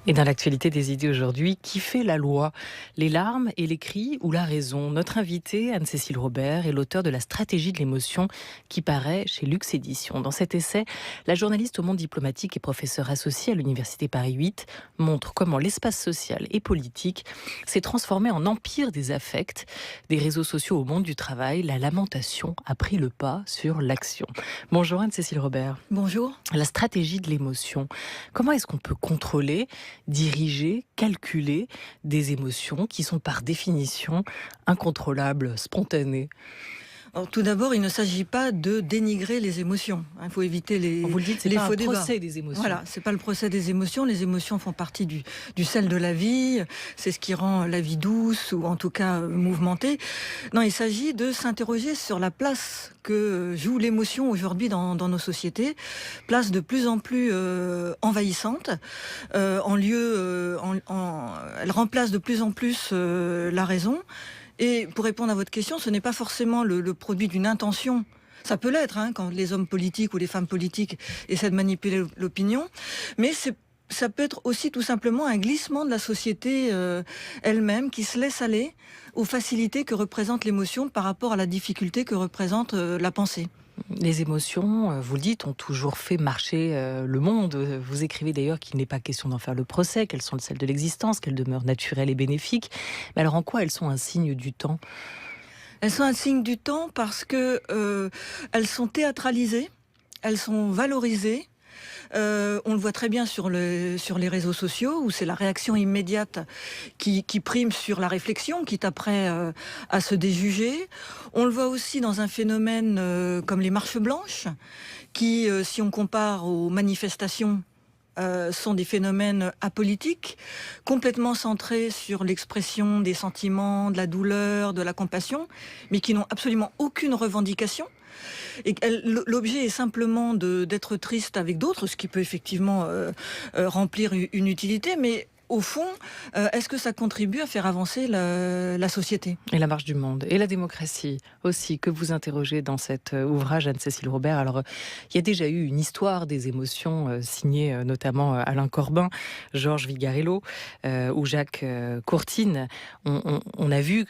Et dans l'actualité des idées aujourd'hui, qui fait la loi? Les larmes et les cris ou la raison? Notre invitée, Anne-Cécile Robert, est l'auteure de La stratégie de l'émotion qui paraît chez Lux Éditions. Dans cet essai, la journaliste au monde diplomatique et professeure associée à l'Université Paris 8 montre comment l'espace social et politique s'est transformé en empire des affects. Des réseaux sociaux au monde du travail, la lamentation a pris le pas sur l'action. Bonjour Anne-Cécile Robert. Bonjour. La stratégie de l'émotion, comment est-ce qu'on peut contrôler, diriger, calculer des émotions qui sont par définition incontrôlables, spontanées? Alors, tout d'abord, il ne s'agit pas de dénigrer les émotions. Il faut éviter les Vous le dites, c'est les pas faux un débats. procès des émotions. Voilà, c'est pas le procès des émotions. Les émotions font partie du sel de la vie. C'est ce qui rend la vie douce ou en tout cas mouvementée. Non, il s'agit de s'interroger sur la place que joue l'émotion aujourd'hui dans nos sociétés. Place de plus en plus envahissante. Elle remplace de plus en plus la raison. Et pour répondre à votre question, ce n'est pas forcément le produit d'une intention. Ça peut l'être, quand les hommes politiques ou les femmes politiques essaient de manipuler l'opinion. Mais ça peut être aussi tout simplement un glissement de la société elle-même qui se laisse aller aux facilités que représente l'émotion par rapport à la difficulté que représente la pensée. Les émotions, vous le dites, ont toujours fait marcher le monde. Vous écrivez d'ailleurs qu'il n'est pas question d'en faire le procès, qu'elles sont le sel de l'existence, qu'elles demeurent naturelles et bénéfiques. Mais alors en quoi elles sont un signe du temps? Elles sont un signe du temps parce que elles sont théâtralisées, elles sont valorisées. On le voit très bien sur les réseaux sociaux où c'est la réaction immédiate qui prime sur la réflexion, quitte après à se déjuger. On le voit aussi dans un phénomène comme les marches blanches, qui, si on compare aux manifestations, sont des phénomènes apolitiques, complètement centrés sur l'expression des sentiments, de la douleur, de la compassion, mais qui n'ont absolument aucune revendication. Et l'objet est simplement d'être triste avec d'autres, ce qui peut effectivement remplir une utilité, mais au fond, est-ce que ça contribue à faire avancer la société? Et la marche du monde, et la démocratie aussi, que vous interrogez dans cet ouvrage, Anne-Cécile Robert. Alors, il y a déjà eu une histoire des émotions signée notamment Alain Corbin, Georges Vigarello ou Jacques Courtine. On a vu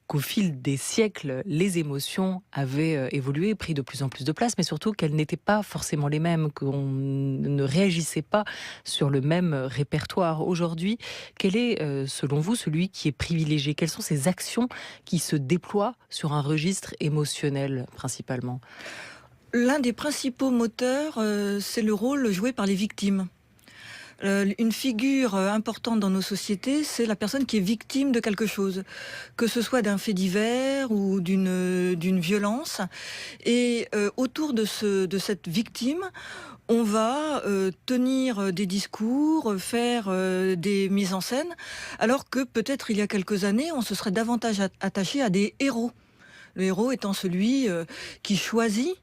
qu'au fil des siècles, les émotions avaient évolué, pris de plus en plus de place, mais surtout qu'elles n'étaient pas forcément les mêmes, qu'on ne réagissait pas sur le même répertoire. Aujourd'hui, quel est, selon vous, celui qui est privilégié? Quelles sont ces actions qui se déploient sur un registre émotionnel, principalement? L'un des principaux moteurs, c'est le rôle joué par les victimes. Une figure importante dans nos sociétés, c'est la personne qui est victime de quelque chose, que ce soit d'un fait divers ou d'une violence. Et autour de cette victime, on va tenir des discours, faire des mises en scène, alors que peut-être il y a quelques années, on se serait davantage attaché à des héros. Le héros étant celui qui choisit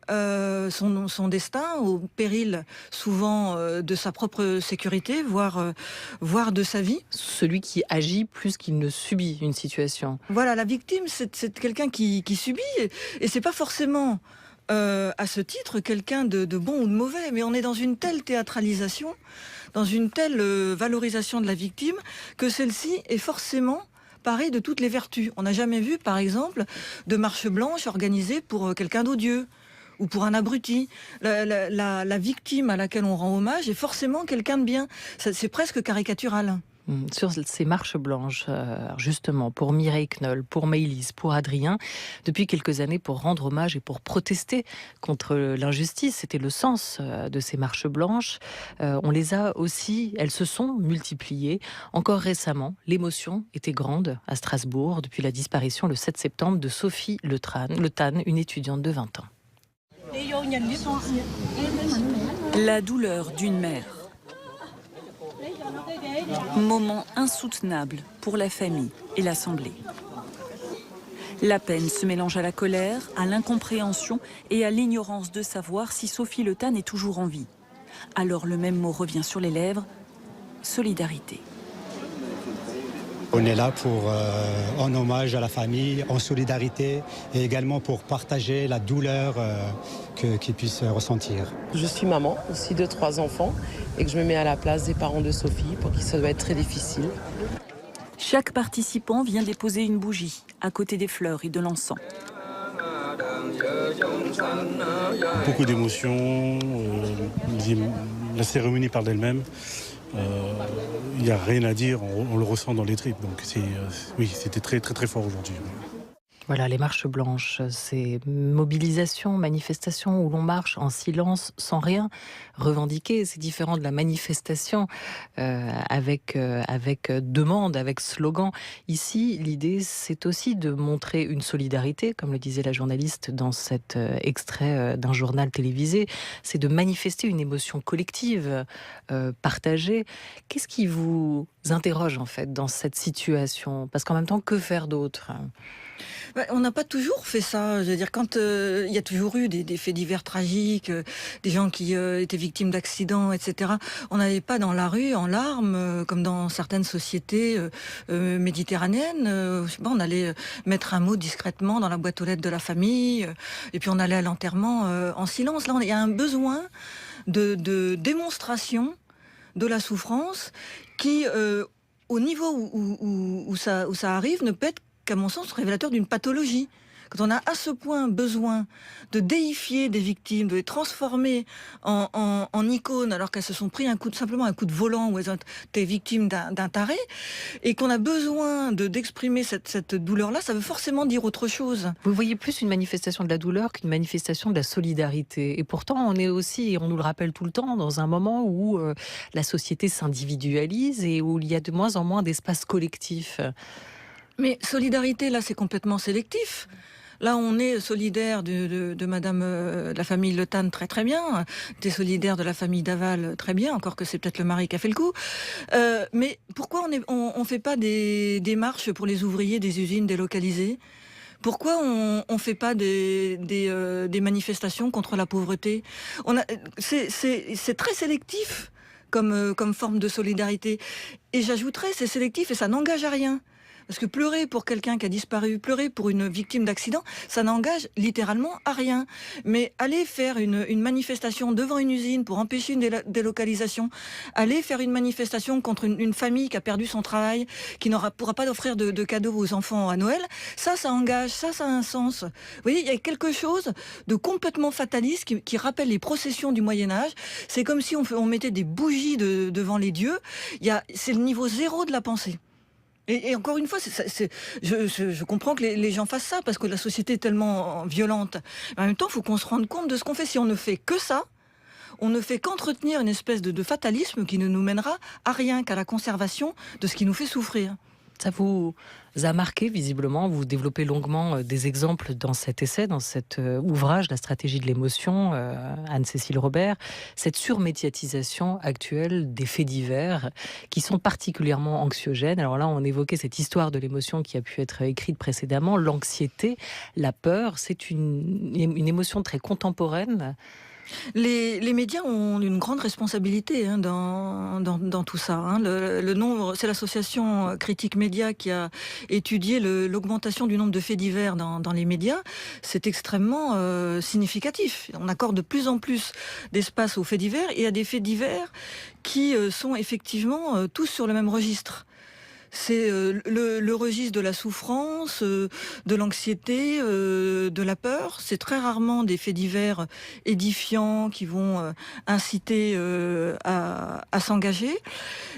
son destin au péril souvent de sa propre sécurité, voire de sa vie. Celui qui agit plus qu'il ne subit une situation. Voilà, la victime, c'est quelqu'un qui subit, et c'est pas forcément à ce titre quelqu'un de bon ou de mauvais, mais on est dans une telle théâtralisation, dans une telle valorisation de la victime, que celle-ci est forcément parée de toutes les vertus. On n'a jamais vu, par exemple, de marche blanche organisée pour quelqu'un d'odieux ou pour un abruti. La victime à laquelle on rend hommage est forcément quelqu'un de bien. C'est presque caricatural. Sur ces marches blanches, justement, pour Mireille Knoll, pour Maëlys, pour Adrien, depuis quelques années, pour rendre hommage et pour protester contre l'injustice, c'était le sens de ces marches blanches. On les a aussi, elles se sont multipliées. Encore récemment, l'émotion était grande à Strasbourg, depuis la disparition le 7 septembre de Sophie Le Tan, une étudiante de 20 ans. La douleur d'une mère. Moment insoutenable pour la famille et l'Assemblée. La peine se mélange à la colère, à l'incompréhension et à l'ignorance de savoir si Sophie Le Tan est toujours en vie. Alors le même mot revient sur les lèvres, solidarité. On est là pour en hommage à la famille, en solidarité et également pour partager la douleur qu'ils puissent ressentir. Je suis maman aussi de 3 enfants et que je me mets à la place des parents de Sophie, pour qui ça doit être très difficile. Chaque participant vient déposer une bougie à côté des fleurs et de l'encens. Beaucoup d'émotions, la cérémonie parle d'elle-même. Il n'y a rien à dire, on le ressent dans les tripes. Donc oui, c'était très très très fort aujourd'hui. Voilà, les marches blanches, ces mobilisations, manifestations où l'on marche en silence, sans rien revendiquer. C'est différent de la manifestation avec demande, avec slogan. Ici, l'idée, c'est aussi de montrer une solidarité, comme le disait la journaliste dans cet extrait d'un journal télévisé. C'est de manifester une émotion collective, partagée. Qu'est-ce qui vous interroge, en fait, dans cette situation? Parce qu'en même temps, que faire d'autre? On n'a pas toujours fait ça. Je veux dire, quand il y a toujours eu des faits divers tragiques, des gens qui étaient victimes d'accidents, etc. On n'allait pas dans la rue en larmes, comme dans certaines sociétés méditerranéennes. Je sais pas, on allait mettre un mot discrètement dans la boîte aux lettres de la famille, et puis on allait à l'enterrement en silence. Là, il y a un besoin de démonstration de la souffrance qui, au niveau où ça arrive, ne peut être qu'à mon sens, révélateur d'une pathologie. Quand on a à ce point besoin de déifier des victimes, de les transformer en icônes, alors qu'elles se sont pris simplement un coup de volant, ou elles ont été victimes d'un taré, et qu'on a besoin d'exprimer cette douleur-là, ça veut forcément dire autre chose. Vous voyez plus une manifestation de la douleur qu'une manifestation de la solidarité. Et pourtant, on est aussi, et on nous le rappelle tout le temps, dans un moment où la société s'individualise et où il y a de moins en moins d'espace collectif. Mais solidarité, là, c'est complètement sélectif. Là, on est solidaire de Madame de la famille Le Tan, très très bien. T'es solidaire de la famille Daval, très bien. Encore que c'est peut-être le mari qui a fait le coup. Mais pourquoi on fait pas des marches pour les ouvriers des usines délocalisées? Pourquoi on ne fait pas des manifestations contre la pauvreté? C'est très sélectif comme forme de solidarité. Et j'ajouterais, c'est sélectif et ça n'engage à rien. Parce que pleurer pour quelqu'un qui a disparu, pleurer pour une victime d'accident, ça n'engage littéralement à rien. Mais aller faire une manifestation devant une usine pour empêcher une délocalisation, aller faire une manifestation contre une famille qui a perdu son travail, qui pourra pas offrir de cadeaux aux enfants à Noël, ça engage, ça a un sens. Vous voyez, il y a quelque chose de complètement fataliste qui rappelle les processions du Moyen-Âge. C'est comme si on mettait des bougies devant les dieux. C'est le niveau zéro de la pensée. Et encore une fois, je comprends que les gens fassent ça, parce que la société est tellement violente. Mais en même temps, il faut qu'on se rende compte de ce qu'on fait. Si on ne fait que ça, on ne fait qu'entretenir une espèce de fatalisme qui ne nous mènera à rien, qu'à la conservation de ce qui nous fait souffrir. Ça vous a marqué visiblement, vous développez longuement des exemples dans cet essai, dans cet ouvrage, La stratégie de l'émotion, Anne-Cécile Robert, cette surmédiatisation actuelle des faits divers qui sont particulièrement anxiogènes. Alors là, on évoquait cette histoire de l'émotion qui a pu être écrite précédemment, l'anxiété, la peur, c'est une émotion très contemporaine. Les médias ont une grande responsabilité dans tout ça. Le nombre, c'est l'association Critique Média qui a étudié l'augmentation du nombre de faits divers dans les médias. C'est extrêmement significatif. On accorde de plus en plus d'espace aux faits divers et à des faits divers qui sont effectivement tous sur le même registre. C'est le registre de la souffrance, de l'anxiété, de la peur. C'est très rarement des faits divers édifiants qui vont inciter à s'engager.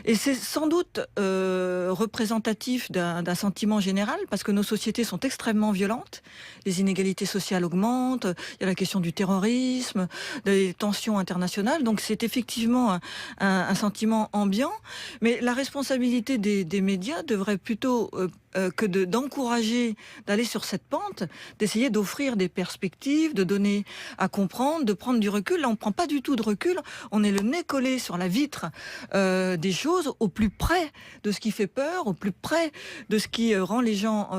Et c'est sans doute représentatif d'un sentiment général, parce que nos sociétés sont extrêmement violentes. Les inégalités sociales augmentent, il y a la question du terrorisme, des tensions internationales. Donc c'est effectivement un sentiment ambiant. Mais la responsabilité des médias devrait plutôt que d'encourager d'aller sur cette pente, d'essayer d'offrir des perspectives, de donner à comprendre, de prendre du recul. Là, on ne prend pas du tout de recul. On est le nez collé sur la vitre des choses, au plus près de ce qui fait peur, au plus près de ce qui rend les gens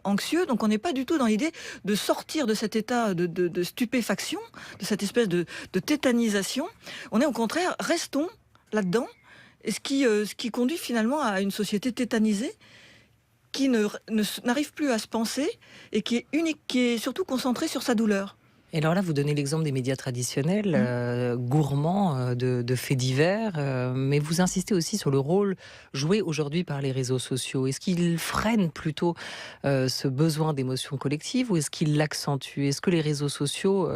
anxieux. Donc on n'est pas du tout dans l'idée de sortir de cet état de stupéfaction, de cette espèce de tétanisation. On est au contraire, restons là-dedans. Et ce qui conduit finalement à une société tétanisée qui n'arrive plus à se penser et qui est surtout concentrée sur sa douleur. Et alors là, vous donnez l'exemple des médias traditionnels, gourmands de faits divers, mais vous insistez aussi sur le rôle joué aujourd'hui par les réseaux sociaux. Est-ce qu'ils freinent plutôt ce besoin d'émotion collective ou est-ce qu'ils l'accentuent? Est-ce que les réseaux sociaux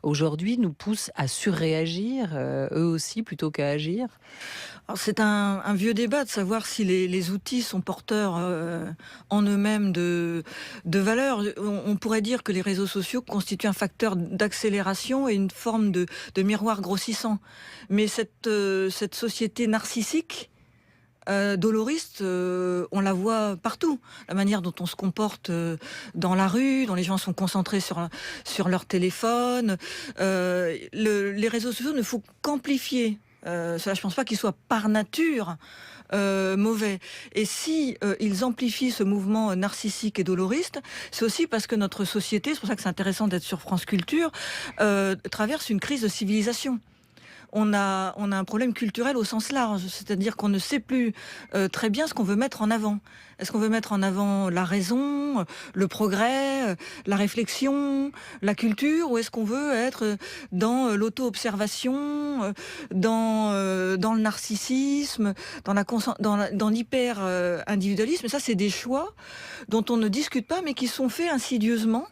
aujourd'hui nous poussent à surréagir, eux aussi, plutôt qu'à agir? Alors, c'est un vieux débat de savoir si les outils sont porteurs en eux-mêmes de valeurs. On pourrait dire que les réseaux sociaux constituent un facteur d'accélération et une forme de miroir grossissant. Mais cette société narcissique, doloriste, on la voit partout. La manière dont on se comporte dans la rue, dont les gens sont concentrés sur leur téléphone. Les réseaux sociaux ne font qu'amplifier. Cela, je pense pas qu'ils soient par nature mauvais. Et si ils amplifient ce mouvement narcissique et doloriste, c'est aussi parce que notre société, c'est pour ça que c'est intéressant d'être sur France Culture, traverse une crise de civilisation. On a un problème culturel au sens large, c'est-à-dire qu'on ne sait plus très bien ce qu'on veut mettre en avant. Est-ce qu'on veut mettre en avant la raison, le progrès, la réflexion, la culture, ou est-ce qu'on veut être dans l'auto-observation, dans le narcissisme, dans l'hyper-individualisme? Et ça, c'est des choix dont on ne discute pas, mais qui sont faits insidieusement.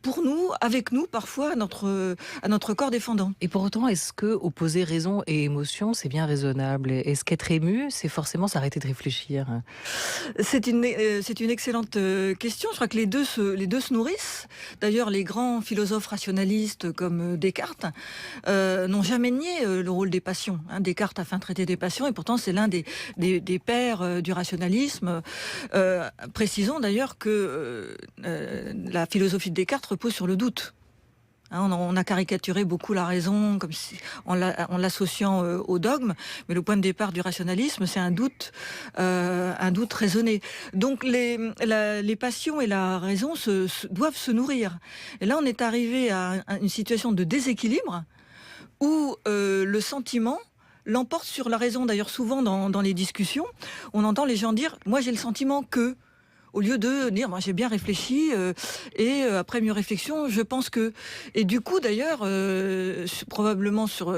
Pour nous, avec nous, parfois, à notre corps défendant. Et pour autant, est-ce que opposer raison et émotion, c'est bien raisonnable? Est-ce qu'être ému, c'est forcément s'arrêter de réfléchir? C'est une excellente question. Je crois que les deux se nourrissent. D'ailleurs, les grands philosophes rationalistes comme Descartes n'ont jamais nié le rôle des passions. Descartes a fait un traité des passions et pourtant c'est l'un des pères du rationalisme. Précisons d'ailleurs que la philosophie de Descartes repose sur le doute. On a caricaturé beaucoup la raison comme si, en l'associant au dogme, mais le point de départ du rationalisme, c'est un doute raisonné. Donc les passions et la raison doivent se nourrir. Et là, on est arrivé à une situation de déséquilibre où le sentiment l'emporte sur la raison. D'ailleurs, souvent dans les discussions, on entend les gens dire « moi j'ai le sentiment que ». Au lieu de dire, moi j'ai bien réfléchi et après mieux réflexion, je pense que... Et du coup d'ailleurs, probablement sur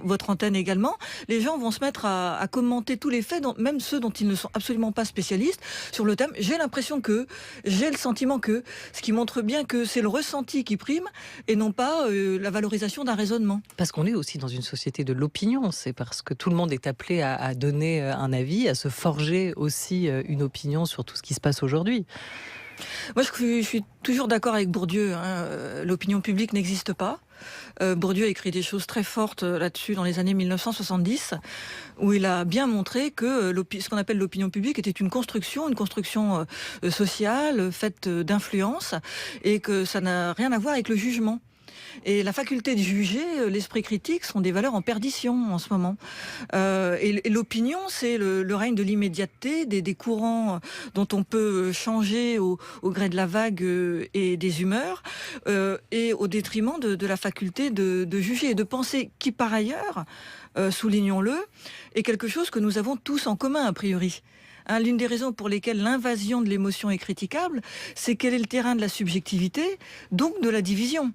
votre antenne également, les gens vont se mettre à commenter tous les faits, même ceux dont ils ne sont absolument pas spécialistes, sur le thème. J'ai l'impression que, j'ai le sentiment que, ce qui montre bien que c'est le ressenti qui prime et non pas la valorisation d'un raisonnement. Parce qu'on est aussi dans une société de l'opinion, c'est parce que tout le monde est appelé à donner un avis, à se forger aussi une opinion sur tout ce qui se passe aujourd'hui. Moi, je suis toujours d'accord avec Bourdieu. L'opinion publique n'existe pas. Bourdieu a écrit des choses très fortes là-dessus dans les années 1970, où il a bien montré que ce qu'on appelle l'opinion publique était une construction sociale faite d'influence, et que ça n'a rien à voir avec le jugement. Et la faculté de juger, l'esprit critique sont des valeurs en perdition en ce moment. Et l'opinion, c'est le règne de l'immédiateté, des courants dont on peut changer au gré de la vague et des humeurs, et au détriment de la faculté de juger et de penser, qui par ailleurs, soulignons-le, est quelque chose que nous avons tous en commun a priori. L'une des raisons pour lesquelles l'invasion de l'émotion est critiquable, c'est qu'elle est le terrain de la subjectivité, donc de la division.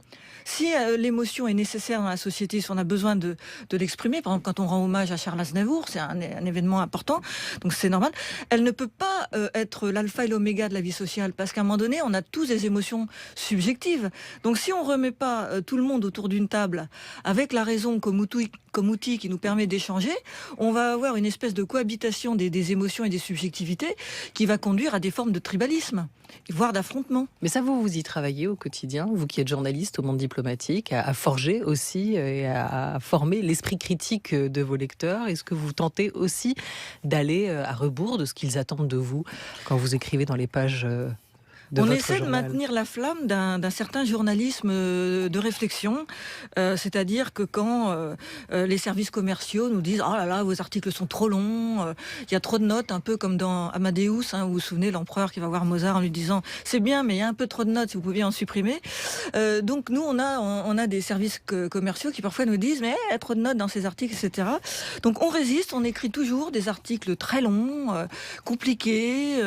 Si l'émotion est nécessaire dans la société, si on a besoin de l'exprimer, par exemple quand on rend hommage à Charles Aznavour, c'est un événement important, donc c'est normal, elle ne peut pas être l'alpha et l'oméga de la vie sociale, parce qu'à un moment donné, on a tous des émotions subjectives. Donc si on ne remet pas tout le monde autour d'une table, avec la raison comme outil qui nous permet d'échanger, on va avoir une espèce de cohabitation des émotions et des subjectivités qui va conduire à des formes de tribalisme, voire d'affrontement. Mais ça, vous y travaillez au quotidien, vous qui êtes journaliste au monde diplomatique, à forger aussi et à former l'esprit critique de vos lecteurs. Est-ce que vous tentez aussi d'aller à rebours de ce qu'ils attendent de vous quand vous écrivez dans les pages on essaie de maintenir la flamme d'un certain journalisme de réflexion, c'est-à-dire que quand les services commerciaux nous disent « Oh là là, vos articles sont trop longs, il y a trop de notes », un peu comme dans Amadeus, vous vous souvenez, l'empereur qui va voir Mozart en lui disant « C'est bien, mais il y a un peu trop de notes, si vous pouviez en supprimer ». Donc nous, on a des services commerciaux qui parfois nous disent « Mais il y a trop de notes dans ces articles, etc. » Donc on résiste, on écrit toujours des articles très longs, compliqués,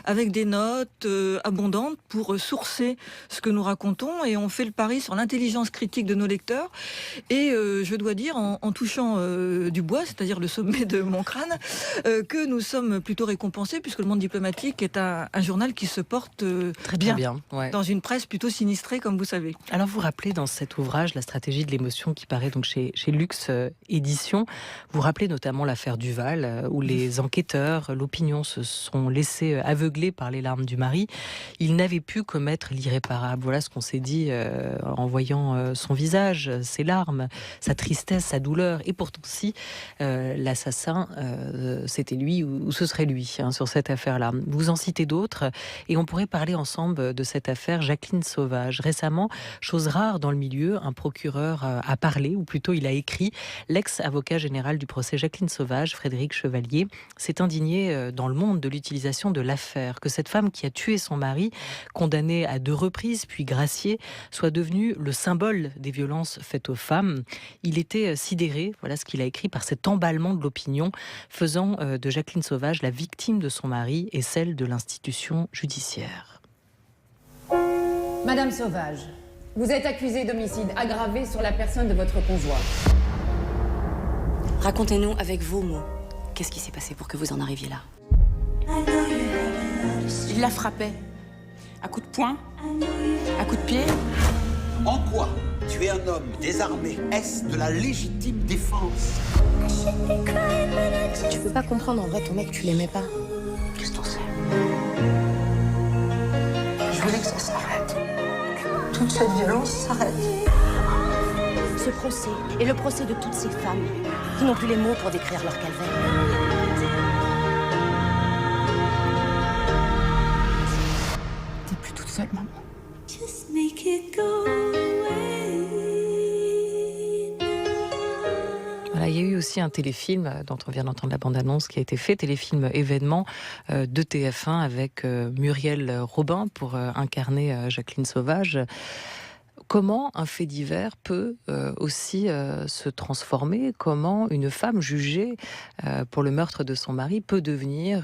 avec des notes abondantes, indépendante pour sourcer ce que nous racontons, et on fait le pari sur l'intelligence critique de nos lecteurs. Et je dois dire, en touchant du bois, c'est-à-dire le sommet de mon crâne, que nous sommes plutôt récompensés, puisque Le Monde diplomatique est un journal qui se porte Très bien, ouais. dans une presse plutôt sinistrée, comme vous savez. Alors vous rappelez dans cet ouvrage La stratégie de l'émotion, qui paraît donc chez Lux Éditions, vous rappelez notamment l'affaire Duval, où les enquêteurs, l'opinion se sont laissés aveugler par les larmes du mari. Il n'avait pu commettre l'irréparable. Voilà ce qu'on s'est dit en voyant son visage, ses larmes, sa tristesse, sa douleur. Et pourtant, si l'assassin, c'était lui ou ce serait lui sur cette affaire-là. Vous en citez d'autres, et on pourrait parler ensemble de cette affaire Jacqueline Sauvage. Récemment, chose rare dans le milieu, un procureur a parlé, ou plutôt il a écrit. L'ex-avocat général du procès Jacqueline Sauvage, Frédéric Chevalier, s'est indigné dans Le Monde de l'utilisation de l'affaire, que cette femme qui a tué son mari, condamnée à 2 reprises puis graciée, soit devenue le symbole des violences faites aux femmes. Il était sidéré, voilà ce qu'il a écrit, par cet emballement de l'opinion, faisant de Jacqueline Sauvage la victime de son mari et celle de l'institution judiciaire. Madame Sauvage, vous êtes accusée d'homicide aggravé sur la personne de votre conjoint. Racontez-nous avec vos mots, qu'est-ce qui s'est passé pour que vous en arriviez là? Il la frappait. À coups de poing, à coups de pied. En quoi tuer un homme désarmé, est-ce de la légitime défense? Tu peux pas comprendre en vrai, ton mec, tu l'aimais pas. Qu'est-ce que t'en sais? Je voulais que ça s'arrête. Toute cette violence s'arrête. Ce procès est le procès de toutes ces femmes qui n'ont plus les mots pour décrire leur calvaire. T'es plus toute seule, maman. Voilà, il y a eu aussi un téléfilm dont on vient d'entendre la bande-annonce qui a été fait, téléfilm événement de TF1 avec Muriel Robin pour incarner Jacqueline Sauvage. Comment un fait divers peut aussi se transformer? Comment une femme jugée pour le meurtre de son mari peut devenir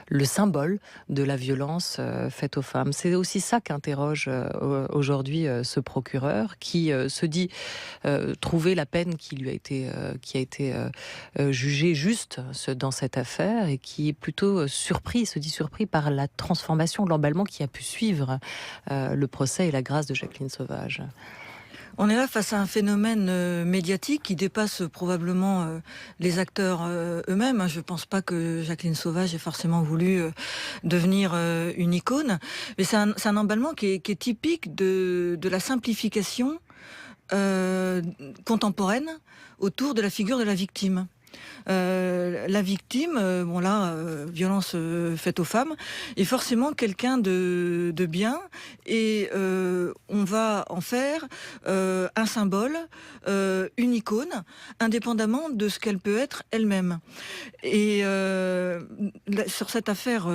le symbole de la violence faite aux femmes? C'est aussi ça qu'interroge aujourd'hui ce procureur qui se dit trouver la peine qui a été jugée juste dans cette affaire, et qui est plutôt se dit surpris par la transformation, l'emballement qui a pu suivre le procès et la grâce de Jacqueline Sauvage. On est là face à un phénomène médiatique qui dépasse probablement les acteurs eux-mêmes. Je ne pense pas que Jacqueline Sauvage ait forcément voulu devenir une icône, mais c'est un emballement qui est typique de la simplification contemporaine autour de la figure de la victime. La victime, violence faite aux femmes, est forcément quelqu'un de bien, et on va en faire un symbole, une icône, indépendamment de ce qu'elle peut être elle-même. Et sur cette affaire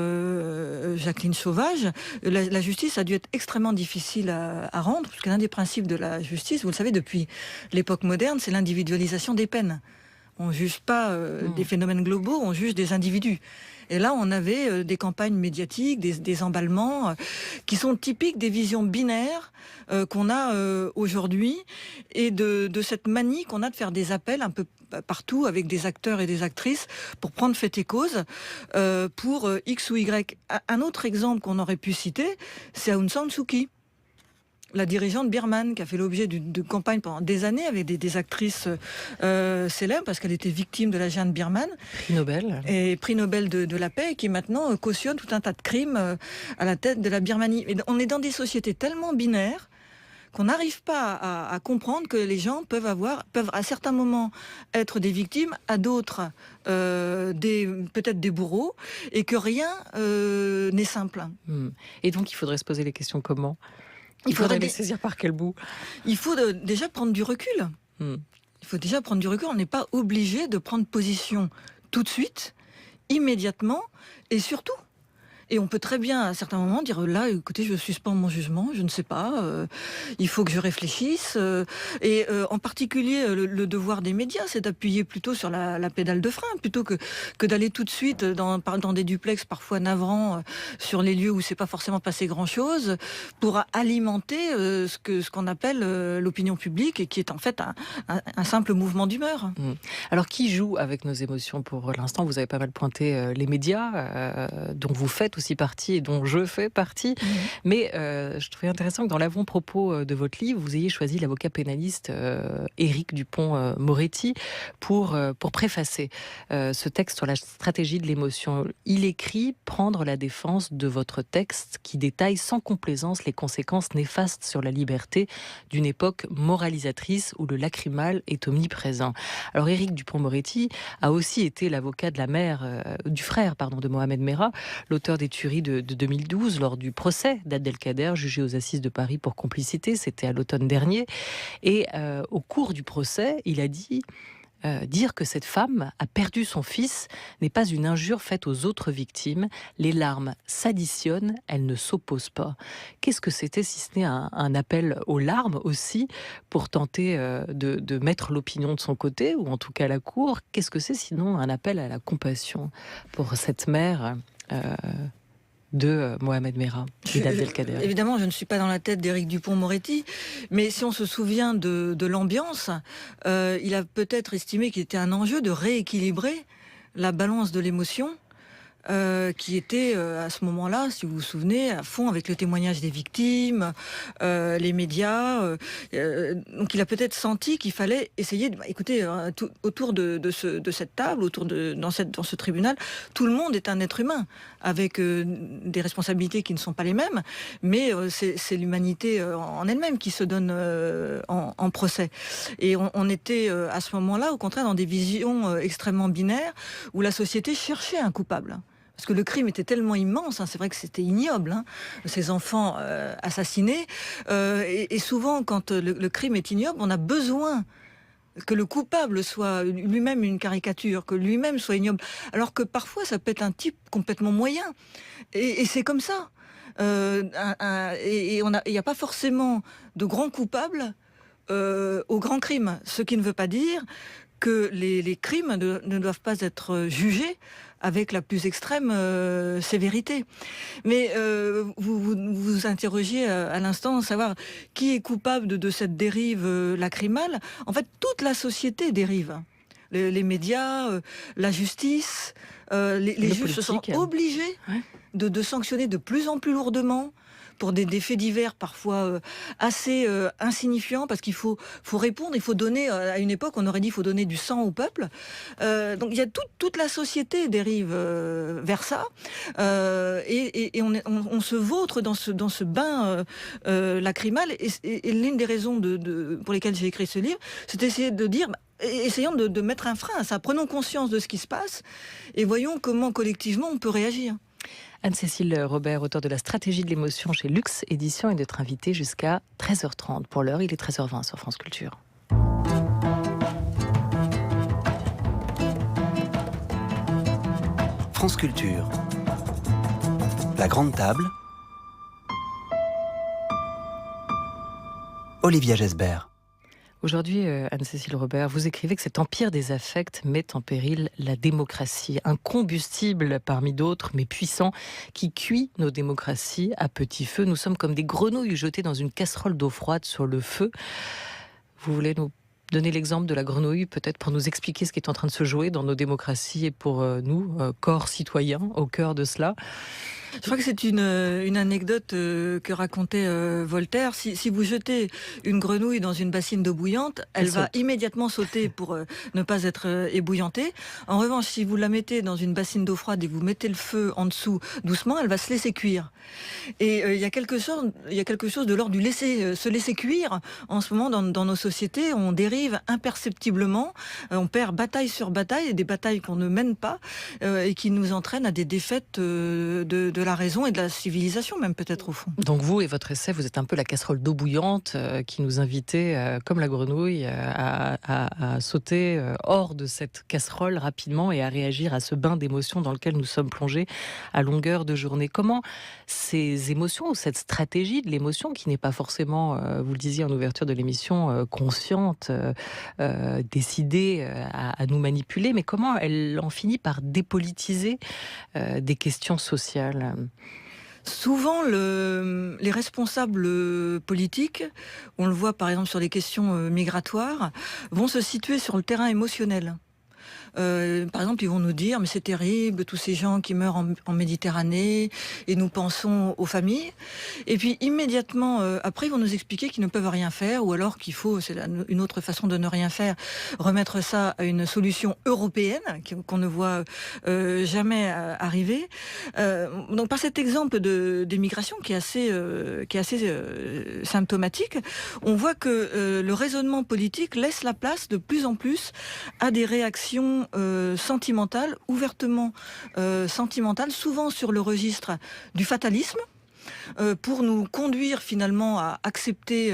Jacqueline Sauvage, la justice a dû être extrêmement difficile à rendre, parce que l'un des principes de la justice, vous le savez, depuis l'époque moderne, c'est l'individualisation des peines. On ne juge pas des phénomènes globaux, on juge des individus. Et là, on avait des campagnes médiatiques, des emballements qui sont typiques des visions binaires qu'on a aujourd'hui, et de cette manie qu'on a de faire des appels un peu partout avec des acteurs et des actrices pour prendre fait et cause pour X ou Y. Un autre exemple qu'on aurait pu citer, c'est Aung San Suu Kyi, la dirigeante birmane, qui a fait l'objet de campagnes pendant des années avec des actrices célèbres, parce qu'elle était victime de la junte birmane. Prix Nobel. Et prix Nobel de la paix, et qui maintenant cautionne tout un tas de crimes à la tête de la Birmanie. Et on est dans des sociétés tellement binaires qu'on n'arrive pas à comprendre que les gens peuvent à certains moments être des victimes, à d'autres peut-être des bourreaux, et que rien n'est simple. Et donc il faudrait se poser les questions comment? Il faudrait les saisir par quel bout? Il faut déjà prendre du recul. Il faut déjà prendre du recul. On n'est pas obligé de prendre position tout de suite, immédiatement, et surtout, Et on peut très bien, à certains moments, dire là, écoutez, je suspends mon jugement, je ne sais pas, il faut que je réfléchisse. En particulier, le devoir des médias, c'est d'appuyer plutôt sur la pédale de frein, plutôt que d'aller tout de suite dans des duplex parfois navrants sur les lieux où c'est pas forcément passé grand-chose, pour alimenter ce qu'on appelle l'opinion publique, et qui est en fait un simple mouvement d'humeur. Alors, qui joue avec nos émotions pour l'instant? Vous avez pas mal pointé les médias, dont vous faites aussi partie et dont je fais partie. Mais je trouvais intéressant que dans l'avant-propos de votre livre, vous ayez choisi l'avocat pénaliste Éric Dupond-Moretti pour préfacer ce texte sur la stratégie de l'émotion. Il écrit « Prendre la défense de votre texte qui détaille sans complaisance les conséquences néfastes sur la liberté d'une époque moralisatrice où le lacrymal est omniprésent ». Alors Éric Dupond-Moretti a aussi été l'avocat de du frère de Mohamed Merah, l'auteur des tueries de 2012 lors du procès d'Abdelkader, jugé aux assises de Paris pour complicité. C'était à l'automne dernier. Et au cours du procès, il a dit dire que cette femme a perdu son fils n'est pas une injure faite aux autres victimes. Les larmes s'additionnent, elles ne s'opposent pas. Qu'est-ce que c'était si ce n'est un appel aux larmes aussi pour tenter de mettre l'opinion de son côté, ou en tout cas la cour? Qu'est-ce que c'est sinon un appel à la compassion pour cette mère de Mohamed Merah et d'Abdelkader? Évidemment, je ne suis pas dans la tête d'Éric Dupond-Moretti, mais si on se souvient de l'ambiance, il a peut-être estimé qu'il était un enjeu de rééquilibrer la balance de l'émotion, qui était à ce moment-là, si vous vous souvenez, à fond avec le témoignage des victimes, les médias. Donc il a peut-être senti qu'il fallait essayer de... écoutez, autour de cette table, dans ce tribunal, tout le monde est un être humain, avec des responsabilités qui ne sont pas les mêmes, mais c'est l'humanité en elle-même qui se donne en procès. Et on était à ce moment-là, au contraire, dans des visions extrêmement binaires, où la société cherchait un coupable. Parce que le crime était tellement immense, c'est vrai que c'était ignoble, ces enfants assassinés. Et souvent, quand le crime est ignoble, on a besoin que le coupable soit lui-même une caricature, que lui-même soit ignoble. Alors que parfois, ça peut être un type complètement moyen. Et c'est comme ça. Et il n'y a pas forcément de grands coupables au grand crime. Ce qui ne veut pas dire que les crimes ne doivent pas être jugés avec la plus extrême sévérité. Mais vous interrogiez à l'instant de savoir qui est coupable de cette dérive lacrymale. En fait, toute la société dérive. Les médias, la justice, les juges se sont obligés de sanctionner de plus en plus lourdement pour des faits divers parfois assez insignifiants, parce qu'il faut répondre, il faut donner, à une époque on aurait dit il faut donner du sang au peuple. Donc il y a toute la société dérive vers ça, et on se vautre dans ce bain lacrymal, et l'une des raisons pour lesquelles j'ai écrit ce livre, c'est d'essayer de dire... essayons de mettre un frein à ça, prenons conscience de ce qui se passe, et voyons comment collectivement on peut réagir. Anne-Cécile Robert, auteure de La stratégie de l'émotion chez Lux Éditions, est notre invitée jusqu'à 13h30. Pour l'heure, il est 13h20 sur France Culture. France Culture. La grande table. Olivia Gesbert. Aujourd'hui, Anne-Cécile Robert, vous écrivez que cet empire des affects met en péril la démocratie. Un combustible parmi d'autres, mais puissant, qui cuit nos démocraties à petit feu. Nous sommes comme des grenouilles jetées dans une casserole d'eau froide sur le feu. Vous voulez nous donner l'exemple de la grenouille, peut-être pour nous expliquer ce qui est en train de se jouer dans nos démocraties et pour nous, corps citoyens, au cœur de cela? Je crois que c'est une anecdote que racontait Voltaire. Si vous jetez une grenouille dans une bassine d'eau bouillante, elle va immédiatement sauter pour ne pas être ébouillantée. En revanche, si vous la mettez dans une bassine d'eau froide et que vous mettez le feu en dessous doucement, elle va se laisser cuire. Et il y a quelque chose de l'ordre du se laisser cuire. En ce moment, dans nos sociétés, on dérive imperceptiblement. On perd bataille sur bataille, des batailles qu'on ne mène pas et qui nous entraînent à des défaites de de la raison et de la civilisation même peut-être au fond. Donc vous et votre essai, vous êtes un peu la casserole d'eau bouillante qui nous invitait, comme la grenouille, à sauter hors de cette casserole rapidement et à réagir à ce bain d'émotions dans lequel nous sommes plongés à longueur de journée. Comment ces émotions ou cette stratégie de l'émotion, qui n'est pas forcément, vous le disiez en ouverture de l'émission, consciente, décidée à nous manipuler, mais comment elle en finit par dépolitiser des questions sociales ? Souvent, les responsables politiques, on le voit par exemple sur les questions migratoires, vont se situer sur le terrain émotionnel. Par exemple, ils vont nous dire mais c'est terrible, tous ces gens qui meurent en Méditerranée, et nous pensons aux familles. Et puis immédiatement après, ils vont nous expliquer qu'ils ne peuvent rien faire, ou alors qu'il faut, c'est une autre façon de ne rien faire, remettre ça à une solution européenne qu'on ne voit jamais arriver. Donc par cet exemple des migrations qui est assez symptomatique, on voit que le raisonnement politique laisse la place de plus en plus à des réactions sentimentales, ouvertement sentimentales, souvent sur le registre du fatalisme, pour nous conduire finalement à accepter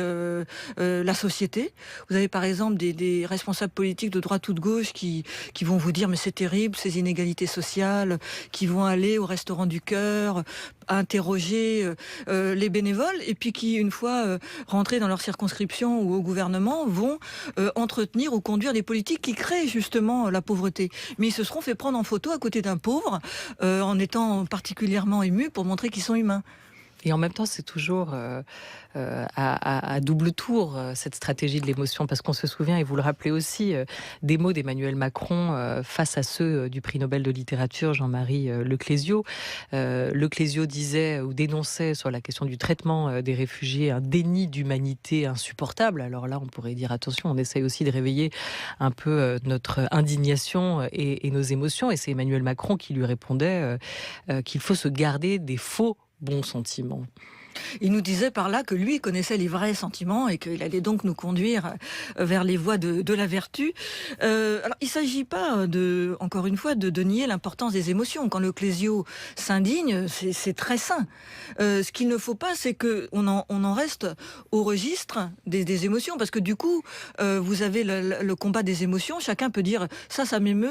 la société. Vous avez par exemple des responsables politiques de droite ou de gauche qui vont vous dire mais c'est terrible ces inégalités sociales, qui vont aller au restaurant du cœur, interroger les bénévoles, et puis qui, une fois rentrés dans leur circonscription ou au gouvernement, vont entretenir ou conduire des politiques qui créent justement la pauvreté. Mais ils se seront fait prendre en photo à côté d'un pauvre, en étant particulièrement émus pour montrer qu'ils sont humains. Et en même temps, c'est toujours à double tour, cette stratégie de l'émotion, parce qu'on se souvient, et vous le rappelez aussi, des mots d'Emmanuel Macron face à ceux du prix Nobel de littérature, Jean-Marie Leclésio. Leclésio disait ou dénonçait sur la question du traitement des réfugiés un déni d'humanité insupportable. Alors là, on pourrait dire attention, on essaye aussi de réveiller un peu notre indignation et nos émotions. Et c'est Emmanuel Macron qui lui répondait qu'il faut se garder des faux bons sentiments. Il nous disait par là que lui connaissait les vrais sentiments et qu'il allait donc nous conduire vers les voies de la vertu. Alors, il ne s'agit pas, encore une fois, de nier l'importance des émotions. Quand Leclésio s'indigne, c'est très sain. Ce qu'il ne faut pas, c'est qu'on en reste au registre des émotions, parce que du coup, vous avez le combat des émotions. Chacun peut dire ça m'émeut,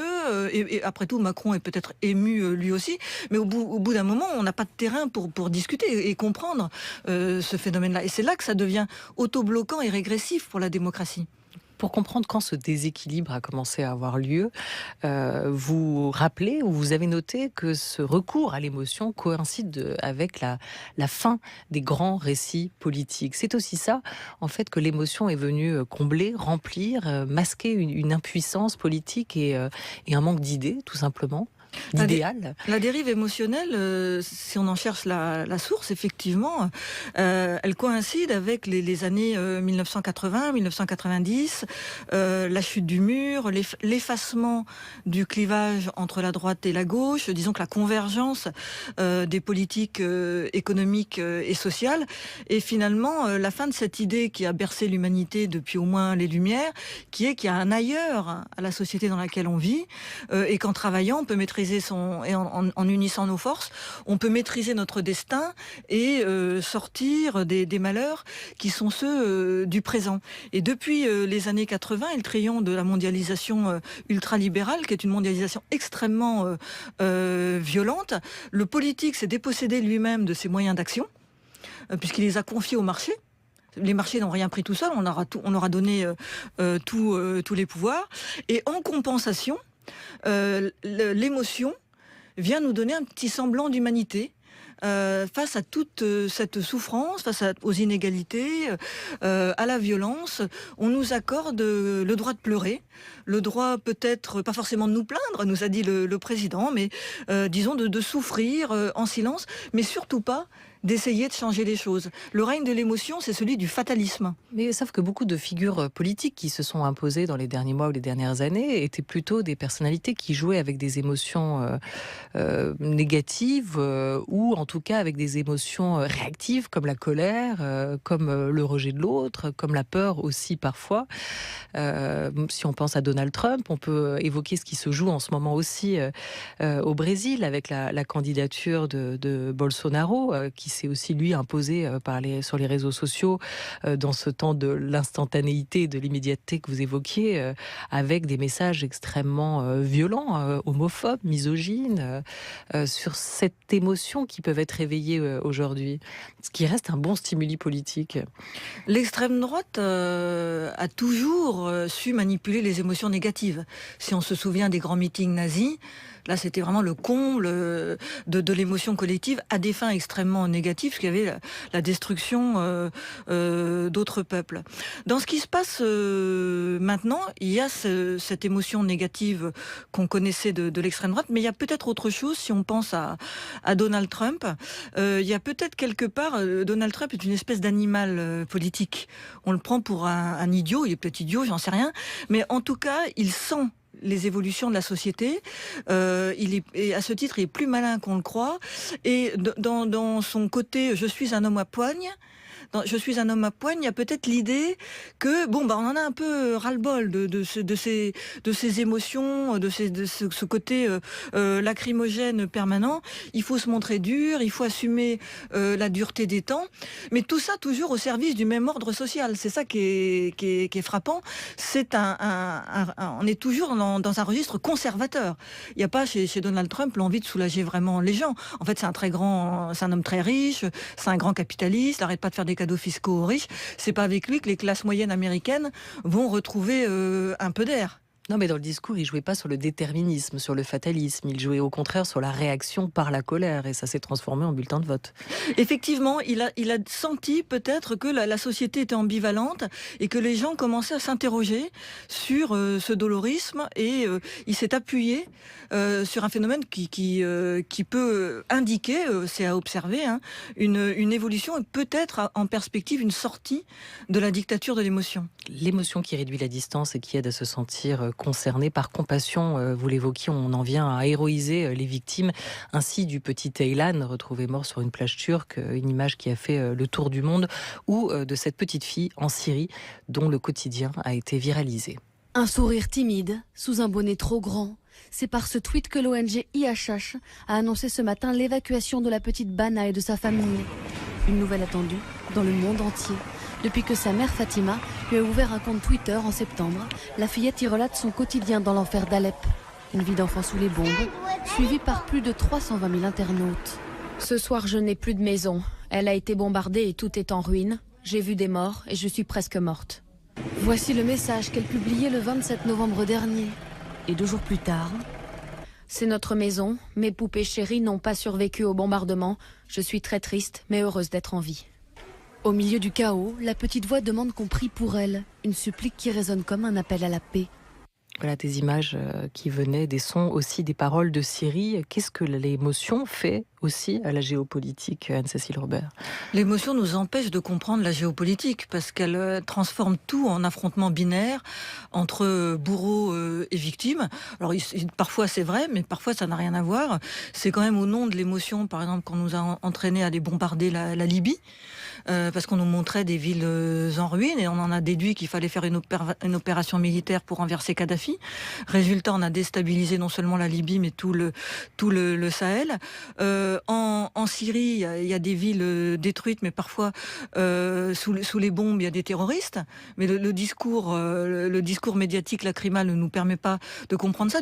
et après tout, Macron est peut-être ému lui aussi, mais au bout d'un moment, on n'a pas de terrain pour discuter et comprendre ce phénomène-là. Et c'est là que ça devient autobloquant et régressif pour la démocratie. Pour comprendre quand ce déséquilibre a commencé à avoir lieu, vous rappelez ou vous avez noté que ce recours à l'émotion coïncide avec la fin des grands récits politiques. C'est aussi ça, en fait, que l'émotion est venue combler, remplir, masquer une impuissance politique et un manque d'idées, tout simplement. D'idéal. La dérive émotionnelle, si on en cherche la source, effectivement, elle coïncide avec les années 1980, 1990, la chute du mur, l'effacement du clivage entre la droite et la gauche, disons que la convergence des politiques économiques et sociales, et finalement la fin de cette idée qui a bercé l'humanité depuis au moins les Lumières, qui est qu'il y a un ailleurs à la société dans laquelle on vit, et qu'en travaillant, on peut maîtriser en unissant nos forces, on peut maîtriser notre destin et sortir des malheurs qui sont ceux du présent. Et depuis les années 80 et le triomphe de la mondialisation ultralibérale, qui est une mondialisation extrêmement violente, le politique s'est dépossédé lui-même de ses moyens d'action, puisqu'il les a confiés au marché. Les marchés n'ont rien pris tout seul, on leur a donné tous les pouvoirs. Et en compensation, l'émotion vient nous donner un petit semblant d'humanité face à toute cette souffrance, face aux inégalités, à la violence. On nous accorde le droit de pleurer, le droit peut-être pas forcément de nous plaindre, nous a dit le président, mais disons de souffrir en silence, mais surtout pas d'essayer de changer les choses. Le règne de l'émotion, c'est celui du fatalisme. Mais sauf que beaucoup de figures politiques qui se sont imposées dans les derniers mois ou les dernières années étaient plutôt des personnalités qui jouaient avec des émotions négatives ou en tout cas avec des émotions réactives comme la colère, comme le rejet de l'autre, comme la peur aussi parfois. Si on pense à Donald Trump, on peut évoquer ce qui se joue en ce moment aussi au Brésil avec la candidature de Bolsonaro, qui s'est aussi lui imposé sur les réseaux sociaux dans ce temps de l'instantanéité, de l'immédiateté que vous évoquiez, avec des messages extrêmement violents, homophobes, misogynes, sur cette émotion qui peuvent être réveillées aujourd'hui, ce qui reste un bon stimuli politique. L'extrême droite a toujours su manipuler les émotions négatives. Si on se souvient des grands meetings nazis, là c'était vraiment le comble de l'émotion collective à des fins extrêmement négatives, parce qu'il y avait la destruction d'autres peuples. Dans ce qui se passe maintenant, il y a cette émotion négative qu'on connaissait de l'extrême droite, mais il y a peut-être autre chose si on pense à Donald Trump. Il y a peut-être quelque part, Donald Trump est une espèce d'animal politique. On le prend pour un idiot, il est peut-être idiot, j'en sais rien, mais en tout cas, il sent les évolutions de la société. Et à ce titre, il est plus malin qu'on le croit. Et dans son côté « je suis un homme à poigne », je suis un homme à poigne, il y a peut-être l'idée que, on en a un peu ras-le-bol de ces émotions, de ce côté lacrymogène permanent. Il faut se montrer dur, il faut assumer la dureté des temps, mais tout ça toujours au service du même ordre social. C'est ça qui est frappant. On est toujours dans un registre conservateur. Il n'y a pas chez Donald Trump l'envie de soulager vraiment les gens. En fait, c'est un homme très riche, c'est un grand capitaliste, il n'arrête pas de faire des cadeaux fiscaux aux riches. C'est pas avec lui que les classes moyennes américaines vont retrouver un peu d'air. Non, mais dans le discours, il jouait pas sur le déterminisme, sur le fatalisme. Il jouait au contraire sur la réaction par la colère, et ça s'est transformé en bulletin de vote. Effectivement, il a senti peut-être que la société était ambivalente et que les gens commençaient à s'interroger sur ce dolorisme, et il s'est appuyé sur un phénomène qui peut indiquer, c'est à observer, une évolution et peut-être en perspective une sortie de la dictature de l'émotion. L'émotion qui réduit la distance et qui aide à se sentir concerné par compassion. Vous l'évoquiez, on en vient à héroïser les victimes, ainsi du petit Aylan retrouvé mort sur une plage turque, une image qui a fait le tour du monde, ou de cette petite fille en Syrie dont le quotidien a été viralisé. Un sourire timide sous un bonnet trop grand. C'est par ce tweet que l'ONG IHH a annoncé ce matin l'évacuation de la petite Bana et de sa famille. Une nouvelle attendue dans le monde entier. Depuis que sa mère Fatima lui a ouvert un compte Twitter en septembre, la fillette y relate son quotidien dans l'enfer d'Alep. Une vie d'enfant sous les bombes, suivie par plus de 320 000 internautes. Ce soir, je n'ai plus de maison. Elle a été bombardée et tout est en ruine. J'ai vu des morts et je suis presque morte. Voici le message qu'elle publiait le 27 novembre dernier. Et 2 jours plus tard... C'est notre maison. Mes poupées chéries n'ont pas survécu au bombardement. Je suis très triste, mais heureuse d'être en vie. Au milieu du chaos, la petite voix demande qu'on prie pour elle. Une supplique qui résonne comme un appel à la paix. Voilà des images qui venaient, des sons aussi, des paroles de Syrie. Qu'est-ce que l'émotion fait aussi à la géopolitique, Anne-Cécile Robert? L'émotion nous empêche de comprendre la géopolitique parce qu'elle transforme tout en affrontement binaire entre bourreaux et victimes. Alors parfois c'est vrai, mais parfois ça n'a rien à voir. C'est quand même au nom de l'émotion, par exemple, qu'on nous a entraînés à aller bombarder la Libye. Parce qu'on nous montrait des villes en ruine et on en a déduit qu'il fallait faire une opération militaire pour renverser Kadhafi. Résultat, on a déstabilisé non seulement la Libye mais tout le Sahel. En Syrie, il y a des villes détruites, mais parfois sous les bombes, il y a des terroristes. Mais le discours médiatique lacrymal ne nous permet pas de comprendre ça.